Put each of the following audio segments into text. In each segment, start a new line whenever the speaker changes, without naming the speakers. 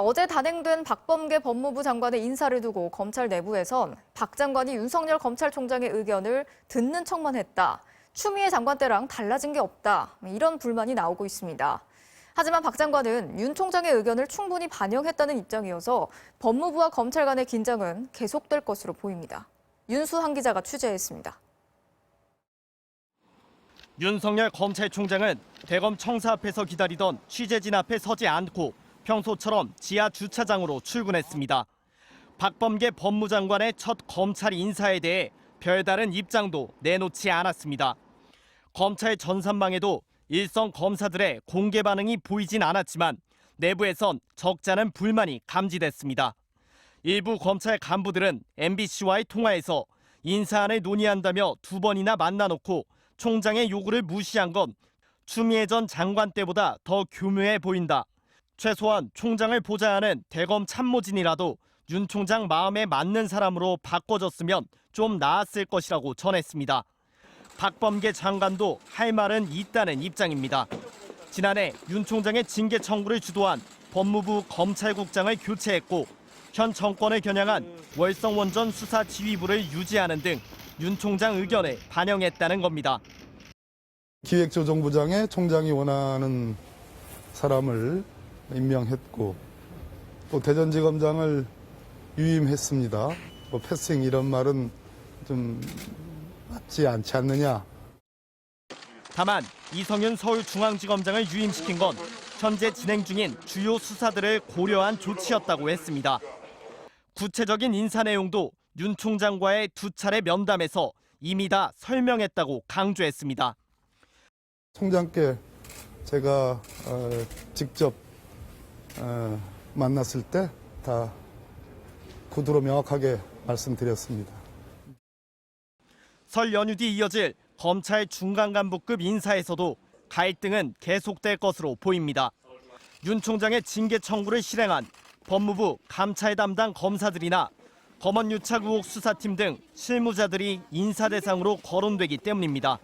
어제 단행된 박범계 법무부 장관의 인사를 두고 검찰 내부에선 박 장관이 윤석열 검찰총장의 의견을 듣는 척만 했다. 추미애 장관 때랑 달라진 게 없다. 이런 불만이 나오고 있습니다. 하지만 박 장관은 윤 총장의 의견을 충분히 반영했다는 입장이어서 법무부와 검찰 간의 긴장은 계속될 것으로 보입니다. 윤수한 기자가 취재했습니다.
윤석열 검찰총장은 대검 청사 앞에서 기다리던 취재진 앞에 서지 않고 평소처럼 지하 주차장으로 출근했습니다. 박범계 법무장관의 첫 검찰 인사에 대해 별다른 입장도 내놓지 않았습니다. 검찰 전산망에도 일선 검사들의 공개 반응이 보이진 않았지만 내부에선 적잖은 불만이 감지됐습니다. 일부 검찰 간부들은 MBC와의 통화에서 인사안을 논의한다며 2번이나 만나놓고 총장의 요구를 무시한 건 추미애 전 장관 때보다 더 교묘해 보인다. 최소한 총장을 보좌하는 대검 참모진이라도 윤 총장 마음에 맞는 사람으로 바꿔줬으면 좀 나았을 것이라고 전했습니다. 박범계 장관도 할 말은 있다는 입장입니다. 지난해 윤 총장의 징계 청구를 주도한 법무부 검찰국장을 교체했고 현 정권을 겨냥한 월성원전 수사 지휘부를 유지하는 등 윤 총장 의견을 반영했다는 겁니다.
기획조정부장에 총장이 원하는 사람을 임명했고 또 대전지검장을 유임했습니다. 패싱 이런 말은 좀 맞지 않지 않느냐.
다만 이성윤 서울중앙지검장을 유임시킨 건 현재 진행 중인 주요 수사들을 고려한 조치였다고 했습니다. 구체적인 인사 내용도 윤 총장과의 2차례 면담에서 이미 다 설명했다고 강조했습니다.
총장께 제가 직접 만났을 때 다 구두로 명확하게 말씀드렸습니다.
설 연휴 뒤 이어질 검찰 중간 간부급 인사에서도 갈등은 계속될 것으로 보입니다. 윤 총장의 징계 청구를 실행한 법무부 감찰 담당 검사들이나 검언 유착 의혹 수사팀 등 실무자들이 인사 대상으로 거론되기 때문입니다.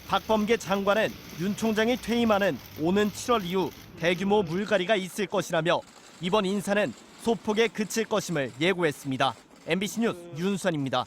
박범계 장관은 윤 총장이 퇴임하는 오는 7월 이후 대규모 물갈이가 있을 것이라며 이번 인사는 소폭에 그칠 것임을 예고했습니다. MBC 뉴스 윤수환입니다.